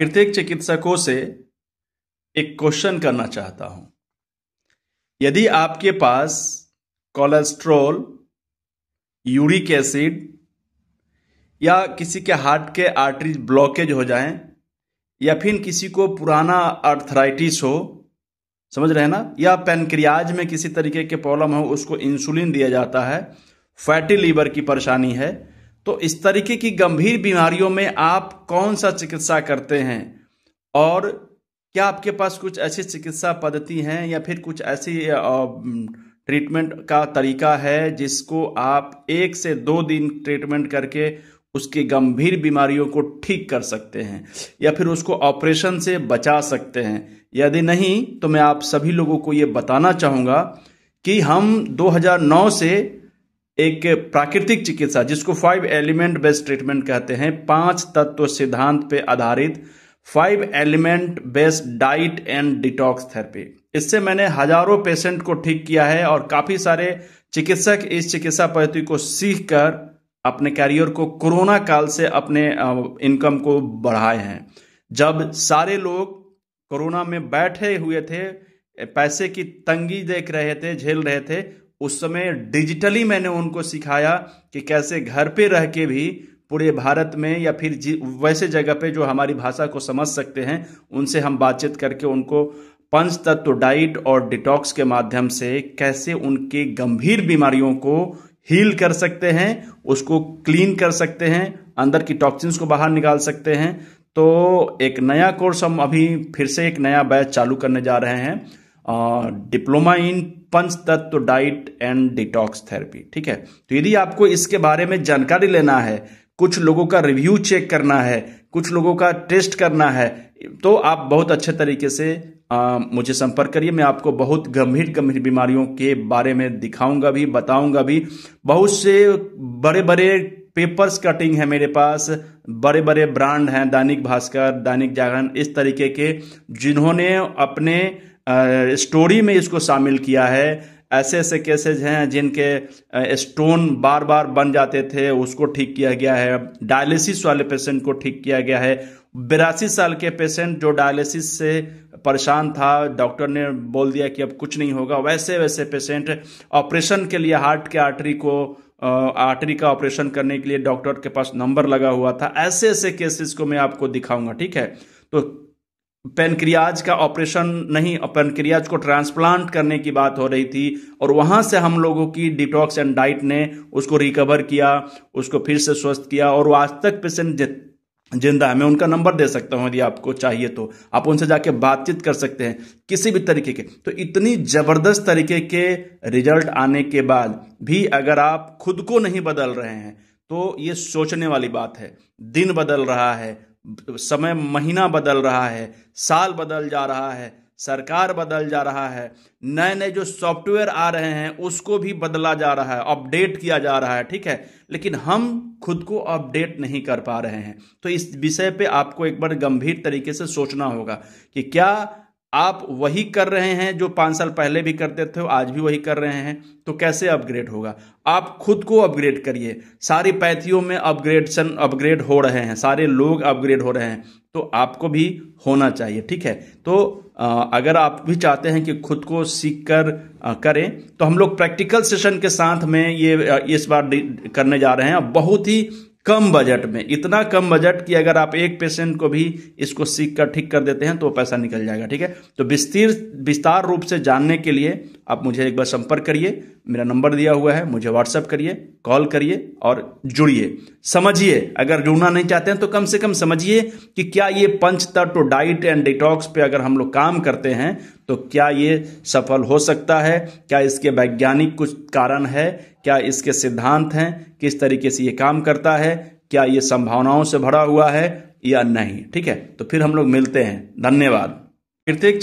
प्रत्येक चिकित्सकों से एक क्वेश्चन करना चाहता हूं। यदि आपके पास कोलेस्ट्रॉल, यूरिक एसिड या किसी के हार्ट के आर्टरीज ब्लॉकेज हो जाएं या फिर किसी को पुराना आर्थराइटिस हो, समझ रहे हैं ना, या पैनक्रियाज में किसी तरीके के प्रॉब्लम हो, उसको इंसुलिन दिया जाता है, फैटी लीवर की परेशानी है, तो इस तरीके की गंभीर बीमारियों में आप कौन सा चिकित्सा करते हैं? और क्या आपके पास कुछ ऐसी चिकित्सा पद्धति हैं या फिर कुछ ऐसी ट्रीटमेंट का तरीका है जिसको आप 1 से 2 दिन ट्रीटमेंट करके उसकी गंभीर बीमारियों को ठीक कर सकते हैं या फिर उसको ऑपरेशन से बचा सकते हैं? यदि नहीं तो मैं आप सभी लोगों को ये बताना चाहूँगा कि हम 2009 से एक प्राकृतिक चिकित्सा, जिसको 5 एलिमेंट बेस्ड ट्रीटमेंट कहते हैं, 5 तत्व सिद्धांत पे आधारित 5 element based diet and detox therapy, इससे मैंने हजारों पेशेंट को ठीक किया है और काफी सारे चिकित्सक इस चिकित्सा पद्धति को सीख कर अपने कैरियर को, कोरोना काल से अपने इनकम को बढ़ाए हैं। जब सारे लोग कोरोना में बैठे हुए थे, पैसे की तंगी देख रहे थे, झेल रहे थे, उस समय डिजिटली मैंने उनको सिखाया कि कैसे घर पे रह के भी पूरे भारत में या फिर वैसे जगह पे जो हमारी भाषा को समझ सकते हैं, उनसे हम बातचीत करके उनको 5 तत्व डाइट और डिटॉक्स के माध्यम से कैसे उनके गंभीर बीमारियों को हील कर सकते हैं, उसको क्लीन कर सकते हैं, अंदर की टॉक्सिन्स को बाहर निकाल सकते हैं। तो एक नया कोर्स हम अभी फिर से एक नया बैच चालू करने जा रहे हैं, डिप्लोमा इन 5 तत्व डाइट एंड डिटॉक्स थेरेपी। ठीक है, तो यदि आपको इसके बारे में जानकारी लेना है, कुछ लोगों का रिव्यू चेक करना है, कुछ लोगों का टेस्ट करना है, तो आप बहुत अच्छे तरीके से मुझे संपर्क करिए। मैं आपको बहुत गंभीर बीमारियों के बारे में दिखाऊंगा भी, बताऊंगा भी। बहुत से बड़े बड़े पेपर्स कटिंग है मेरे पास, बड़े बड़े ब्रांड हैं, दैनिक भास्कर, दैनिक जागरण, इस तरीके के, जिन्होंने अपने स्टोरी में इसको शामिल किया है। ऐसे ऐसे केसेज हैं जिनके स्टोन बार बार बन जाते थे, उसको ठीक किया गया है। डायलिसिस वाले पेशेंट को ठीक किया गया है। 82 साल के पेशेंट जो डायलिसिस से परेशान था, डॉक्टर ने बोल दिया कि अब कुछ नहीं होगा, वैसे वैसे पेशेंट ऑपरेशन के लिए हार्ट के आर्टरी का ऑपरेशन करने के लिए डॉक्टर के पास नंबर लगा हुआ था। ऐसे ऐसे केसेस को मैं आपको दिखाऊंगा। ठीक है, तो पैनक्रियाज का ऑपरेशन नहीं, पैनक्रियाज को ट्रांसप्लांट करने की बात हो रही थी और वहां से हम लोगों की डिटॉक्स एंड डाइट ने उसको रिकवर किया, उसको फिर से स्वस्थ किया और वो आज तक पेशेंट जिंदा है। मैं उनका नंबर दे सकता हूं, यदि आपको चाहिए तो आप उनसे जाके बातचीत कर सकते हैं किसी भी तरीके के। तो इतनी जबरदस्त तरीके के रिजल्ट आने के बाद भी अगर आप खुद को नहीं बदल रहे हैं तो ये सोचने वाली बात है। दिन बदल रहा है, समय महीना बदल रहा है, साल बदल जा रहा है, सरकार बदल जा रहा है, नए नए जो सॉफ्टवेयर आ रहे हैं उसको भी बदला जा रहा है, अपडेट किया जा रहा है। ठीक है, लेकिन हम खुद को अपडेट नहीं कर पा रहे हैं। तो इस विषय पे आपको एक बार गंभीर तरीके से सोचना होगा कि क्या आप वही कर रहे हैं जो 5 साल पहले भी करते थे, आज भी वही कर रहे हैं, तो कैसे अपग्रेड होगा? आप खुद को अपग्रेड करिए। सारी पैथियों में अपग्रेड हो रहे हैं, सारे लोग अपग्रेड हो रहे हैं, तो आपको भी होना चाहिए। ठीक है, तो अगर आप भी चाहते हैं कि खुद को सीख कर करें, तो हम लोग प्रैक्टिकल सेशन के साथ में ये इस बार करने जा रहे हैं, बहुत ही कम बजट में। इतना कम बजट कि अगर आप एक पेशेंट को भी इसको सीख कर ठीक कर देते हैं तो पैसा निकल जाएगा। ठीक है, तो विस्तार रूप से जानने के लिए आप मुझे एक बार संपर्क करिए। मेरा नंबर दिया हुआ है, मुझे व्हाट्सएप करिए, कॉल करिए और जुड़िए। समझिए, अगर जुड़ना नहीं चाहते हैं तो कम से कम समझिए कि क्या ये 5 तत्व डाइट एंड डिटॉक्स पे अगर हम लोग काम करते हैं तो क्या ये सफल हो सकता है, क्या इसके वैज्ञानिक कुछ कारण है, क्या इसके सिद्धांत हैं, किस तरीके से ये काम करता है, क्या ये संभावनाओं से भरा हुआ है या नहीं। ठीक है, तो फिर हम लोग मिलते हैं। धन्यवाद। प्रत्येक